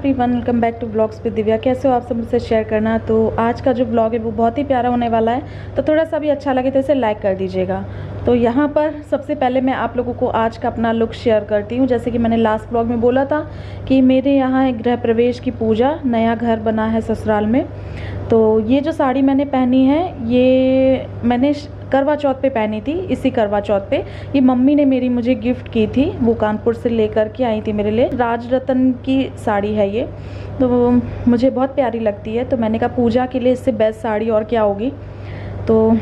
Everyone, welcome back to blogs with Divya. कैसे हो आप सब, मुझसे शेयर करना। तो आज का जो ब्लॉग है वो बहुत ही प्यारा होने वाला है, तो थोड़ा सा भी अच्छा लगे तो इसे लाइक कर दीजिएगा। तो यहाँ पर सबसे पहले मैं आप लोगों को आज का अपना लुक शेयर करती हूँ। जैसे कि मैंने लास्ट ब्लॉग में बोला था कि मेरे यहाँ एक गृह प्रवेश की पूजा, नया घर बना है ससुराल में। तो ये जो साड़ी मैंने पहनी है ये मैंने करवा चौथ पे पहनी थी। इसी करवा चौथ पे ये मम्मी ने मेरी मुझे गिफ्ट की थी, वो कानपुर से लेकर के आई थी मेरे लिए। राजरत्न की साड़ी है ये, तो मुझे बहुत प्यारी लगती है। तो मैंने कहा पूजा के लिए इससे बेस्ट साड़ी और क्या होगी। तो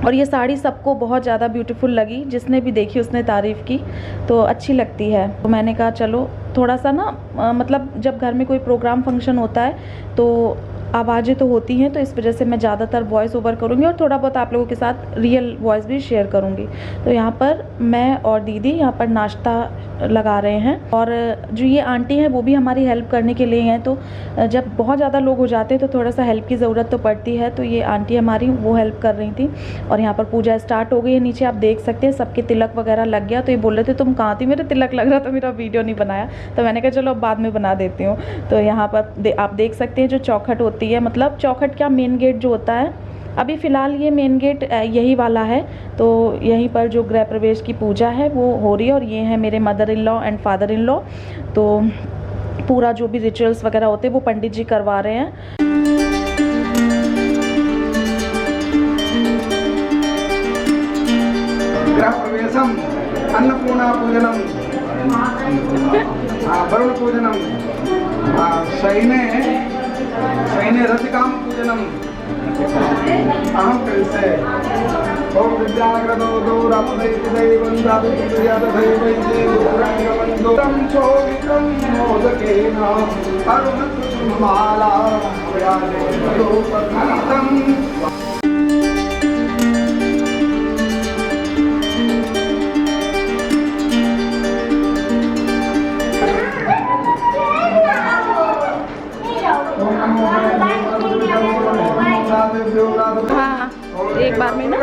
और ये साड़ी सबको बहुत ज़्यादा ब्यूटीफुल लगी, जिसने भी देखी उसने तारीफ़ की, तो अच्छी लगती है। तो मैंने कहा चलो थोड़ा सा ना मतलब जब घर में कोई प्रोग्राम फंक्शन होता है तो आवाज़ें तो होती हैं, तो इस वजह से मैं ज़्यादातर वॉइस ओवर करूँगी और थोड़ा बहुत आप लोगों के साथ रियल वॉइस भी शेयर करूँगी। तो यहाँ पर मैं और दीदी यहाँ पर नाश्ता लगा रहे हैं, और जो ये आंटी हैं वो भी हमारी हेल्प करने के लिए हैं। तो जब बहुत ज़्यादा लोग हो जाते हैं तो थोड़ा सा हेल्प की ज़रूरत तो पड़ती है, तो ये आंटी हमारी वो हेल्प कर रही थी। और यहाँ पर पूजा स्टार्ट हो गई है। नीचे आप देख सकते हैं सबके तिलक वगैरह लग गया। तो ये बोल रहे थे तुम कहाँ थी, मेरे तिलक लग रहा था, मेरा वीडियो नहीं बनाया। तो मैंने कहा चलो अब बाद में बना देती हूँ। तो यहाँ पर आप देख सकते हैं जो चौखट होती है, मतलब चौखट क्या, मेन गेट जो होता है, अभी फ़िलहाल ये मेन गेट यही वाला है। तो यहीं पर जो गृह प्रवेश की पूजा है वो हो रही है। और ये है मेरे mother in law and father in law. तो पूरा जो भी रिचुअल्स वगैरह होते हैं वो पंडित जी करवा रहे हैं। गृह प्रवेशम, अन्नपूर्णा पूजनम, वरुण पूजनम, शयने रतिकाम पूजनम। अहम कृष्ण ओम विद्यानगरदो रामदैवैवैदेवरंगवंदो तम शोभितं मोदकेन अरुणकुसुममाला व्यादेवलोकनाथम्। हाँ, एक बार में ना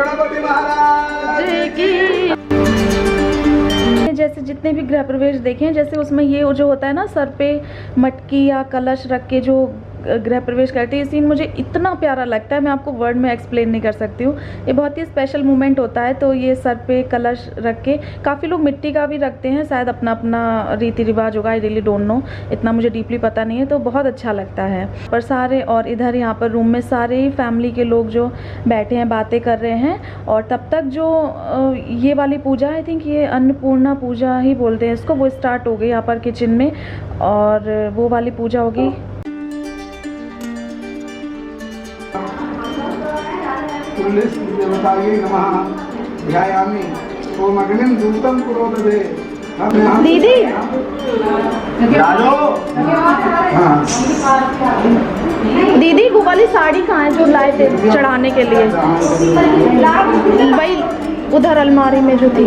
जैसे जितने भी गृह प्रवेश देखे हैं, जैसे उसमें ये जो होता है ना, सर पे मटकी या कलश रख के जो गृह प्रवेश करते हैं, ये सीन मुझे इतना प्यारा लगता है, मैं आपको वर्ड में एक्सप्लेन नहीं कर सकती हूँ। ये बहुत ही स्पेशल मोमेंट होता है। तो ये सर पे कलश रख के, काफ़ी लोग मिट्टी का भी रखते हैं, शायद अपना अपना रीति रिवाज होगा, आई रियली डोंट नो, इतना मुझे डीपली पता नहीं है। तो बहुत अच्छा लगता है। पर सारे, और इधर यहाँ पर रूम में सारे ही फैमिली के लोग जो बैठे हैं बातें कर रहे हैं। और तब तक जो ये वाली पूजा, आई थिंक ये अन्नपूर्णा पूजा ही बोलते हैं इसको, वो स्टार्ट हो गई यहाँ पर किचन में, और वो वाली पूजा होगी। देवतायै नमः ध्यायामि ओम अग्निं दूतं पुरोदधे। दीदी दीदी वो वाली साड़ी कहाँ है जो लाए थे चढ़ाने के लिए? वही उधर अलमारी में जो थी।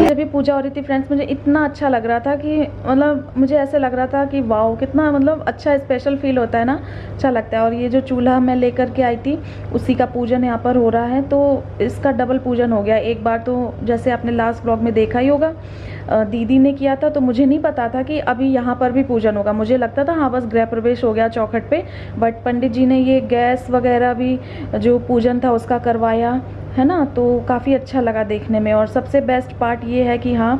जब भी पूजा हो रही थी फ्रेंड्स, मुझे इतना अच्छा लग रहा था कि मतलब मुझे ऐसे लग रहा था कि वाओ, कितना मतलब अच्छा स्पेशल फील होता है ना, अच्छा लगता है। और ये जो चूल्हा मैं लेकर के आई थी उसी का पूजन यहाँ पर हो रहा है। तो इसका डबल पूजन हो गया। एक बार तो जैसे आपने लास्ट ब्लॉग में देखा ही होगा, दीदी ने किया था, तो मुझे नहीं पता था कि अभी यहाँ पर भी पूजन होगा। मुझे लगता था हाँ बस गृह प्रवेश हो गया चौखट पे, बट पंडित जी ने ये गैस वगैरह भी जो पूजन था उसका करवाया है ना। तो काफ़ी अच्छा लगा देखने में। और सबसे बेस्ट पार्ट ये है कि हाँ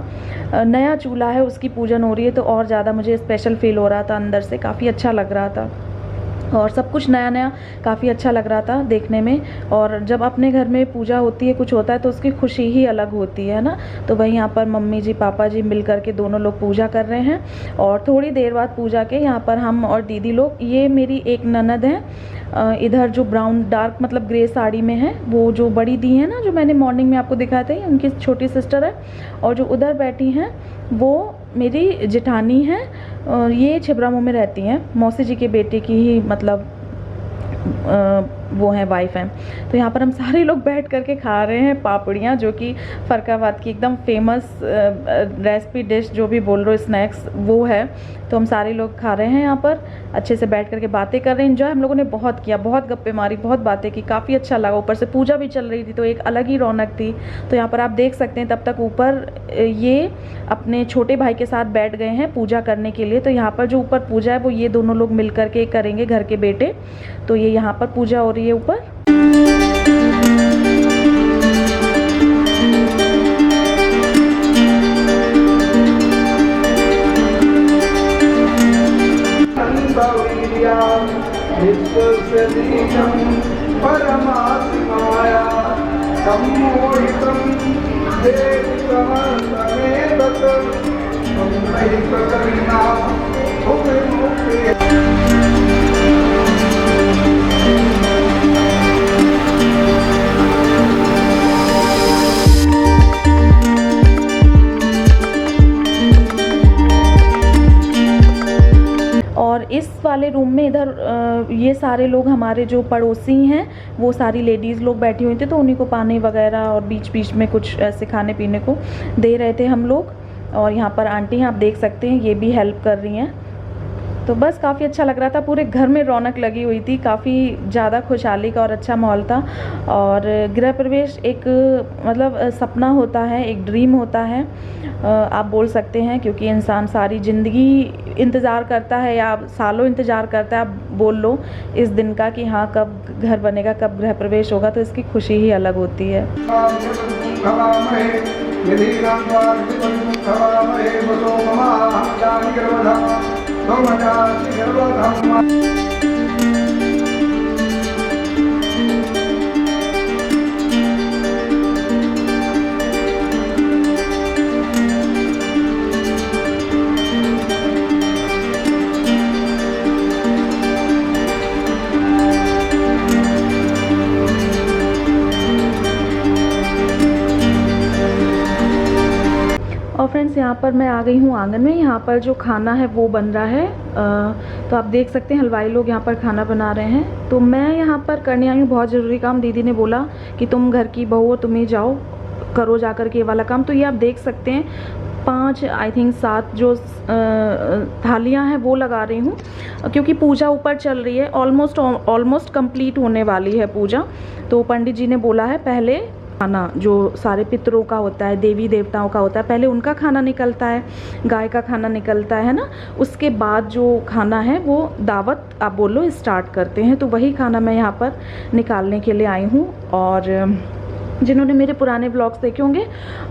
नया चूल्हा है, उसकी पूजन हो रही है, तो और ज़्यादा मुझे स्पेशल फील हो रहा था अंदर से, काफ़ी अच्छा लग रहा था। और सब कुछ नया नया काफ़ी अच्छा लग रहा था देखने में। और जब अपने घर में पूजा होती है, कुछ होता है, तो उसकी खुशी ही अलग होती है ना। तो वहीं यहाँ पर मम्मी जी पापा जी मिल कर के दोनों लोग पूजा कर रहे हैं। और थोड़ी देर बाद पूजा के यहाँ पर हम और दीदी लोग, ये मेरी एक ननद है इधर जो ब्राउन डार्क मतलब ग्रे साड़ी में है, वो जो बड़ी दी है ना, जो मैंने मॉर्निंग में आपको दिखाया था, उनकी छोटी सिस्टर है। और जो उधर बैठी हैं वो मेरी जेठानी है, ये छिबरामऊ में रहती हैं, मौसी जी के बेटे की ही मतलब वो हैं वाइफ हैं। तो यहाँ पर हम सारे लोग बैठ करके खा रहे हैं पापड़ियाँ, जो कि फ़रकाबाद की एकदम फेमस रेसिपी डिश, जो भी बोल रहे हो, स्नैक्स वो है। तो हम सारे लोग खा रहे हैं यहाँ पर अच्छे से बैठ करके बातें कर रहे हैं। एंजॉय हम लोगों ने बहुत किया, बहुत गप्पे मारी, बहुत बातें की, काफ़ी अच्छा लगा। ऊपर से पूजा भी चल रही थी तो एक अलग ही रौनक थी। तो यहाँ पर आप देख सकते हैं तब तक ऊपर ये अपने छोटे भाई के साथ बैठ गए हैं पूजा करने के लिए। तो यहाँ पर जो ऊपर पूजा है वो ये दोनों लोग मिल करके करेंगे, घर के बेटे। तो ये यहाँ पर पूजा हो रही है ऊपर। और इस वाले रूम में इधर ये सारे लोग हमारे जो पड़ोसी हैं वो सारी लेडीज़ लोग बैठी हुई थी, तो उन्हीं को पानी वगैरह और बीच बीच में कुछ ऐसे खाने पीने को दे रहे थे हम लोग। और यहाँ पर आंटी हैं, आप देख सकते हैं, ये भी हेल्प कर रही हैं। तो बस काफ़ी अच्छा लग रहा था, पूरे घर में रौनक लगी हुई थी, काफ़ी ज़्यादा खुशहाली का और अच्छा माहौल था। और गृह प्रवेश एक मतलब सपना होता है, एक ड्रीम होता है, आप बोल सकते हैं, क्योंकि इंसान सारी ज़िंदगी इंतज़ार करता है या सालों इंतज़ार करता है, आप बोल लो, इस दिन का कि हाँ कब घर बनेगा, कब गृह प्रवेश होगा। तो इसकी खुशी ही अलग होती है। और फ्रेंड्स यहाँ पर मैं आ गई हूँ आंगन में। यहाँ पर जो खाना है वो बन रहा है। तो आप देख सकते हैं हलवाई लोग यहाँ पर खाना बना रहे हैं। तो मैं यहाँ पर करने आई हूँ बहुत ज़रूरी काम। दीदी ने बोला कि तुम घर की बहू हो, तुम ही जाओ, करो जा कर के ये वाला काम। तो ये आप देख सकते हैं 5 आई थिंक 7 जो थालियाँ हैं वो लगा रही हूँ, क्योंकि पूजा ऊपर चल रही है, ऑलमोस्ट कंप्लीट होने वाली है पूजा। तो पंडित जी ने बोला है पहले खाना जो सारे पितरों का होता है, देवी देवताओं का होता है, पहले उनका खाना निकलता है, गाय का खाना निकलता है ना, उसके बाद जो खाना है वो दावत आप बोलो स्टार्ट करते हैं। तो वही खाना मैं यहाँ पर निकालने के लिए आई हूँ। और जिन्होंने मेरे पुराने ब्लॉग्स देखे होंगे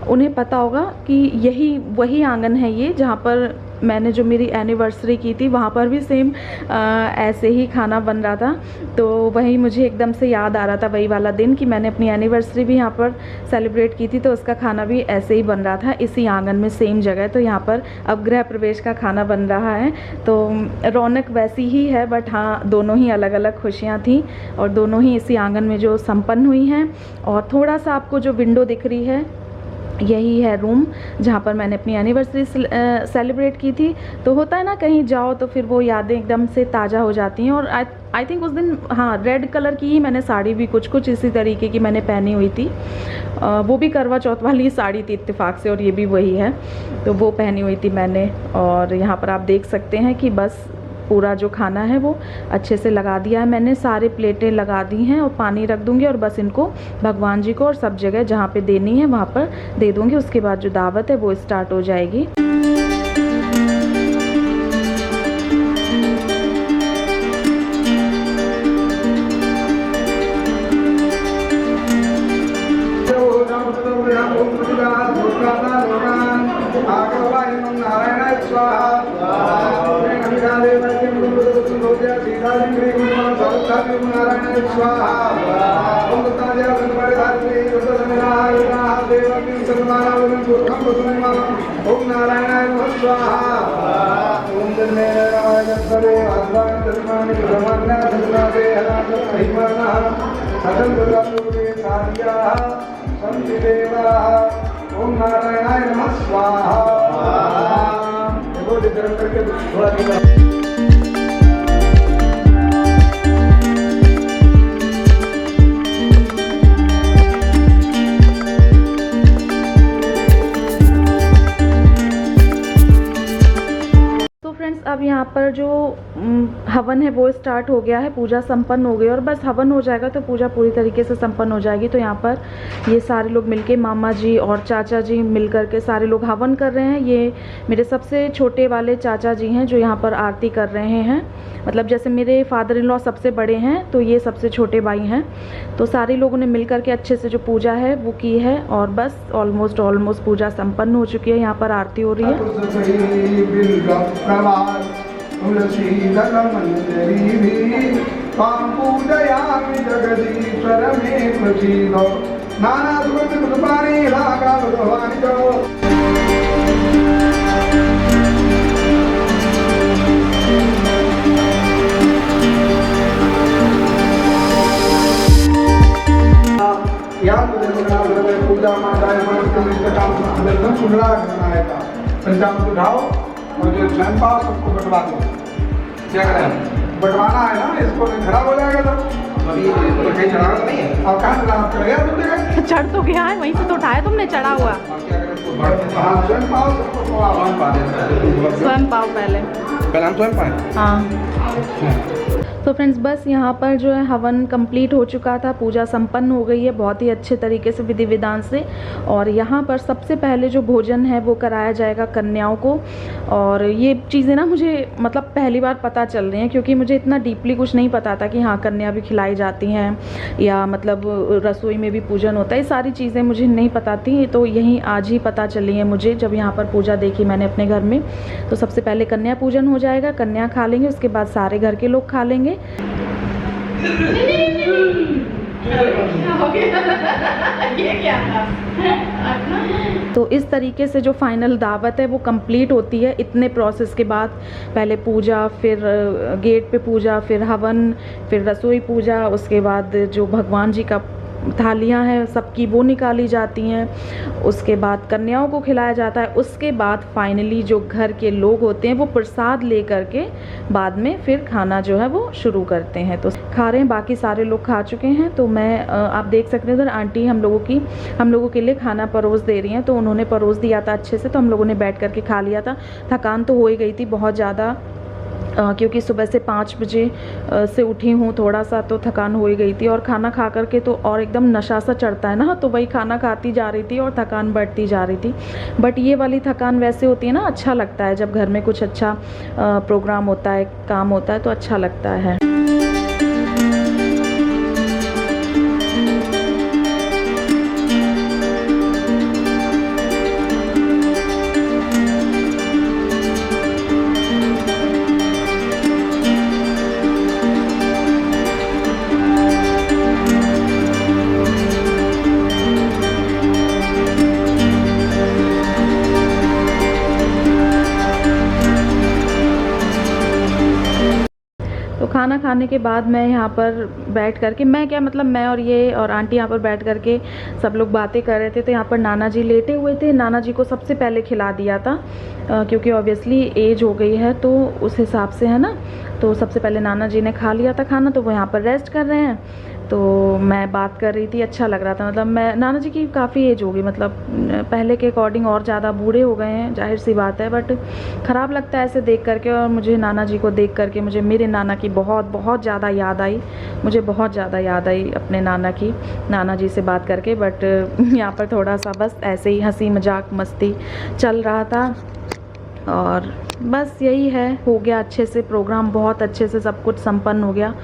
उन्हें पता होगा कि यही वही आंगन है ये, जहाँ पर मैंने जो मेरी एनिवर्सरी की थी वहाँ पर भी सेम ऐसे ही खाना बन रहा था। तो वही मुझे एकदम से याद आ रहा था वही वाला दिन कि मैंने अपनी एनिवर्सरी भी यहाँ पर सेलिब्रेट की थी, तो उसका खाना भी ऐसे ही बन रहा था इसी आंगन में, सेम जगह। तो यहाँ पर अब गृह प्रवेश का खाना बन रहा है। तो रौनक वैसी ही है, बट हाँ दोनों ही अलग अलग खुशियाँ थी और दोनों ही इसी आंगन में जो संपन्न हुई हैं। और थोड़ा सा आपको जो विंडो दिख रही है यही है रूम जहाँ पर मैंने अपनी एनिवर्सरी सेलिब्रेट की थी। तो होता है ना कहीं जाओ तो फिर वो यादें एकदम से ताज़ा हो जाती हैं। और आई थिंक उस दिन हाँ रेड कलर की ही मैंने साड़ी भी कुछ इसी तरीके की मैंने पहनी हुई थी, वो भी करवा चौथ वाली साड़ी थी इत्तेफाक से, और ये भी वही है, तो वो पहनी हुई थी मैंने। और यहाँ पर आप देख सकते हैं कि बस पूरा जो खाना है वो अच्छे से लगा दिया है मैंने, सारे प्लेटें लगा दी हैं और पानी रख दूंगी और बस इनको भगवान जी को और सब जगह जहाँ पे देनी है वहाँ पर दे दूंगी। उसके बाद जो दावत है वो स्टार्ट हो जाएगी। ओम नारायणाय नमः स्वाहा। ओम जन्मेनाय जत्परे आद्वान धर्मानि धर्मान्ना धर्मादे हरात महिमाना सदं ददातुरे साध्याः सन्ति देवाः। ओम नारायणाय नमः स्वाहा। देखो गरम करके थोड़ा यहाँ पर जो हवन है वो स्टार्ट हो गया है, पूजा संपन्न हो गई और बस हवन हो जाएगा तो पूजा पूरी तरीके से संपन्न हो जाएगी। तो यहाँ पर ये सारे लोग मिलके, मामा जी और चाचा जी मिल करके सारे लोग हवन कर रहे हैं। ये मेरे सबसे छोटे वाले चाचा जी हैं जो यहाँ पर आरती कर रहे हैं। मतलब जैसे मेरे फादर इन लॉ सबसे बड़े हैं तो ये सबसे छोटे भाई हैं। तो सारे लोगों ने मिल करके अच्छे से जो पूजा है वो की है और बस ऑलमोस्ट पूजा संपन्न हो चुकी है। यहाँ पर आरती हो रही है। पूजा माताएं पंचामृत उठाओ और जो स्वयं पाओ सबको बंटवा दो। क्या करें, बंटवाना है ना, इसको खराब हो जाएगा तो कहीं चढ़ाना नहीं है। अब कहाँ चढ़ाना चढ़ेगा, तुमने चढ़ तो गया है, वहीं से तो उठाया तुमने, चढ़ा हुआ। स्वयं पाओ सबको, स्वयं पाओ पहले हम स्वयं पाए। हाँ तो फ्रेंड्स बस यहाँ पर जो है हवन कंप्लीट हो चुका था, पूजा संपन्न हो गई है बहुत ही अच्छे तरीके से विधि विधान से। और यहाँ पर सबसे पहले जो भोजन है वो कराया जाएगा कन्याओं को। और ये चीज़ें ना मुझे मतलब पहली बार पता चल रही हैं, क्योंकि मुझे इतना डीपली कुछ नहीं पता था कि हाँ कन्या भी खिलाई जाती हैं या मतलब रसोई में भी पूजन होता है। ये सारी चीज़ें मुझे नहीं पता थी, तो यहीं आज ही पता चली है मुझे जब यहाँ पर पूजा देखी मैंने अपने घर में। तो सबसे पहले कन्या पूजन हो जाएगा, कन्या खा लेंगे, उसके बाद सारे घर के लोग खा लेंगे। ये क्या था? तो इस तरीके से जो फाइनल दावत है वो कंप्लीट होती है इतने प्रोसेस के बाद। पहले पूजा, फिर गेट पे पूजा, फिर हवन, फिर रसोई पूजा, उसके बाद जो भगवान जी का थालियां हैं सबकी वो निकाली जाती हैं, उसके बाद कन्याओं को खिलाया जाता है, उसके बाद फाइनली जो घर के लोग होते हैं वो प्रसाद ले करके बाद में फिर खाना जो है वो शुरू करते हैं। तो खा रहे हैं, बाकी सारे लोग खा चुके हैं। तो मैं आप देख सकते हैं इधर आंटी हम लोगों के लिए खाना परोस दे रही हैं। तो उन्होंने परोस दिया था अच्छे से, तो हम लोगों ने बैठ करके खा लिया था। थकान तो हो ही गई थी बहुत ज़्यादा, क्योंकि सुबह से 5 बजे से उठी हूँ, थोड़ा सा तो थकान हो ही गई थी। और खाना खा करके तो और एकदम नशा सा चढ़ता है ना, तो वही खाना खाती जा रही थी और थकान बढ़ती जा रही थी। बट ये वाली थकान वैसे होती है ना, अच्छा लगता है जब घर में कुछ अच्छा प्रोग्राम होता है, काम होता है तो अच्छा लगता है। खाना खाने के बाद मैं यहाँ पर बैठ करके, मैं और आंटी यहाँ पर बैठ करके सब लोग बातें कर रहे थे। तो यहाँ पर नाना जी लेटे हुए थे, नाना जी को सबसे पहले खिला दिया था, क्योंकि ऑब्वियसली एज हो गई है तो उस हिसाब से है ना। तो सबसे पहले नाना जी ने खा लिया था खाना, तो वो यहाँ पर रेस्ट कर रहे हैं। तो मैं बात कर रही थी, अच्छा लग रहा था। मतलब नाना जी की काफ़ी एज होगी, मतलब पहले के अकॉर्डिंग और ज़्यादा बूढ़े हो गए हैं, जाहिर सी बात है। बट ख़राब लगता है ऐसे देख करके, और मुझे नाना जी को देख करके मुझे मेरे नाना की बहुत ज़्यादा याद आई। मुझे बहुत ज़्यादा याद आई अपने नाना जी से बात करके। बट यहाँ पर थोड़ा सा बस ऐसे ही हंसी मजाक मस्ती चल रहा था। और बस यही है, हो गया अच्छे से प्रोग्राम, बहुत अच्छे से सब कुछ संपन्न हो गया।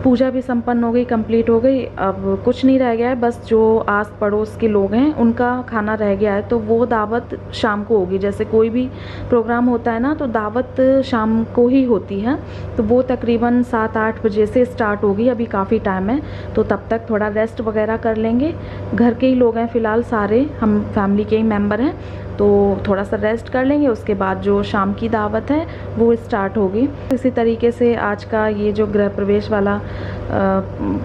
पूजा भी संपन्न हो गई, कंप्लीट हो गई। अब कुछ नहीं रह गया है, बस जो आस पड़ोस के लोग हैं उनका खाना रह गया है। तो वो दावत शाम को होगी। जैसे कोई भी प्रोग्राम होता है ना तो दावत शाम को ही होती है। तो वो तकरीबन 7-8 बजे से स्टार्ट होगी। अभी काफ़ी टाइम है, तो तब तक थोड़ा रेस्ट वगैरह कर लेंगे। घर के ही लोग हैं फ़िलहाल, सारे हम फैमिली के ही मेम्बर हैं, तो थोड़ा सा रेस्ट कर लेंगे। उसके बाद जो शाम की दावत है वो स्टार्ट होगी। इसी तरीके से आज का ये जो गृह प्रवेश वाला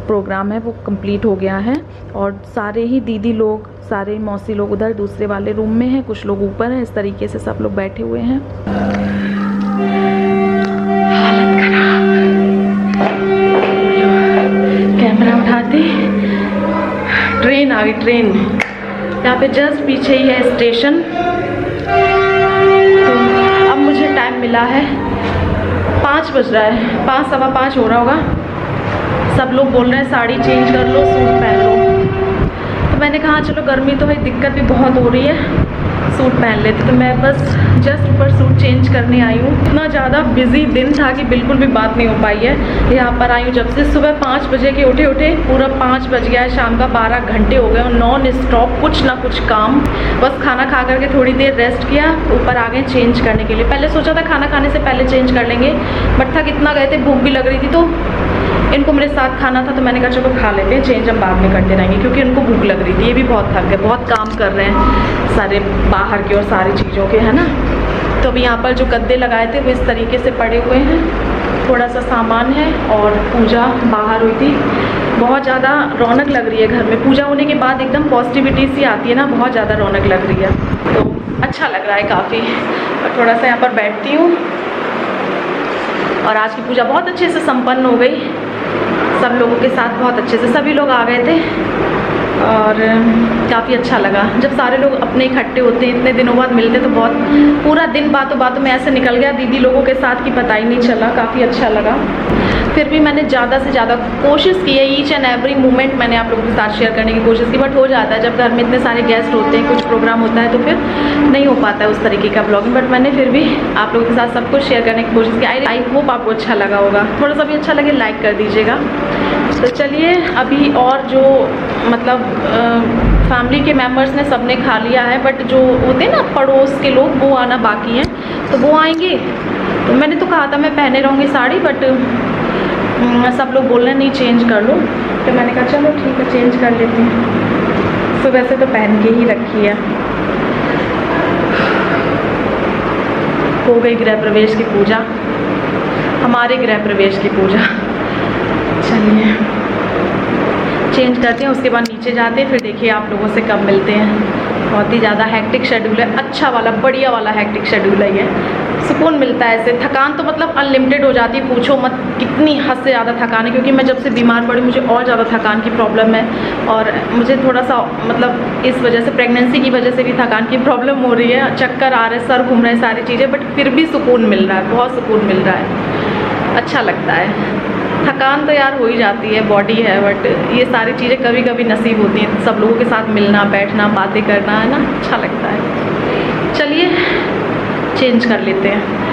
प्रोग्राम है वो कंप्लीट हो गया है। और सारे ही दीदी लोग, सारे मौसी लोग उधर दूसरे वाले रूम में हैं, कुछ लोग ऊपर हैं। इस तरीके से सब लोग बैठे हुए हैं। हालत खराब, कैमरा उठाते, ट्रेन आ गई। ट्रेन यहाँ पे जस्ट पीछे ही है स्टेशन। तो अब मुझे मुझे टाइम मिला है 5 बज रहा है, 5 सवा 5 हो रहा होगा। सब लोग बोल रहे हैं साड़ी चेंज कर लो, सूट पहन लो। तो मैंने कहा चलो गर्मी तो है, दिक्कत भी बहुत हो रही है, सूट पहन लेते। तो मैं बस जस्ट ऊपर सूट चेंज करने आई हूँ। इतना ज़्यादा बिजी दिन था कि बिल्कुल भी बात नहीं हो पाई है। यहाँ पर आई हूँ जब से सुबह 5 बजे के उठे पूरा 5 बज गया है, शाम का 12 घंटे हो गए और नॉन स्टॉप कुछ ना कुछ काम। बस खाना खा करके थोड़ी देर रेस्ट किया, ऊपर आ गए चेंज करने के लिए। पहले सोचा था खाना खाने से पहले चेंज कर लेंगे, बट थक इतना गए थे, भूख भी लग रही थी, तो इनको मेरे साथ खाना था तो मैंने कहा चलो खा लेते हैं, चेंज हम बाद में करते रहेंगे, क्योंकि इनको भूख लग रही थी। ये भी बहुत थक गए, बहुत काम कर रहे हैं सारे बाहर के और सारी चीज़ों के, है ना। तो अभी यहाँ पर जो गद्दे लगाए थे वो इस तरीके से पड़े हुए हैं, थोड़ा सा सामान है और पूजा बाहर हुई थी। बहुत ज़्यादा रौनक लग रही है घर में, पूजा होने के बाद एकदम पॉजिटिविटी सी आती है ना, बहुत ज़्यादा रौनक लग रही है, तो अच्छा लग रहा है काफ़ी। और थोड़ा सा यहाँ पर बैठती हूँ। और आज की पूजा बहुत अच्छे से संपन्न हो गई, सब लोगों के साथ बहुत अच्छे से, सभी लोग आ गए थे और काफ़ी अच्छा लगा। जब सारे लोग अपने इकट्ठे होते हैं, इतने दिनों बाद मिलते, तो बहुत पूरा दिन बातों बातों में ऐसे निकल गया दीदी लोगों के साथ कि पता ही नहीं चला, काफ़ी अच्छा लगा। फिर भी मैंने ज़्यादा से ज़्यादा कोशिश की है, ईच एंड एवरी मोमेंट मैंने आप लोगों के साथ शेयर करने की कोशिश की, बट हो जाता है जब घर में इतने सारे गेस्ट होते हैं, कुछ प्रोग्राम होता है तो फिर नहीं हो पाता है उस तरीके का ब्लॉगिंग। बट मैंने फिर भी आप लोगों के साथ सब कुछ शेयर करने की कोशिश की। आई होप आपको अच्छा लगा होगा, थोड़ा सा भी अच्छा लगे लाइक कर दीजिएगा। तो चलिए अभी और जो मतलब फैमिली के मेम्बर्स ने सबने खा लिया है, बट जो होते हैं ना पड़ोस के लोग, वो आना बाकी हैं, तो वो आएंगे। तो मैंने तो कहा था मैं पहने रहूँगी साड़ी, बट सब लोग बोल रहे हैं नहीं चेंज कर लो, तो मैंने कहा चलो ठीक है चेंज कर लेती हूँ। सुबह से तो पहन के ही रखी है। हो गई गृह प्रवेश की पूजा, हमारे गृह प्रवेश की पूजा। चलिए चेंज करते हैं, उसके बाद नीचे जाते हैं, फिर देखिए आप लोगों से कब मिलते हैं। बहुत ही ज़्यादा हेक्टिक शेड्यूल है, अच्छा वाला बढ़िया वाला हेक्टिक शेड्यूल है ये, सुकून मिलता है ऐसे। थकान तो मतलब अनलिमिटेड हो जाती है, पूछो मत कितनी हद से ज़्यादा थकान है, क्योंकि मैं जब से बीमार पड़ी मुझे और ज़्यादा थकान की प्रॉब्लम है, और मुझे थोड़ा सा मतलब इस वजह से प्रेगनेंसी की वजह से भी थकान की प्रॉब्लम हो रही है, चक्कर आ रहे हैं, सर घूम रहे हैं, सारी चीज़ें, बट फिर भी सुकून मिल रहा है, बहुत सुकून मिल रहा है, अच्छा लगता है। थकान तो यार हो ही जाती है, बॉडी है, बट ये सारी चीज़ें कभी कभी नसीब होती हैं, सब लोगों के साथ मिलना बैठना बातें करना, है ना, अच्छा लगता है। चलिए चेंज कर लेते हैं।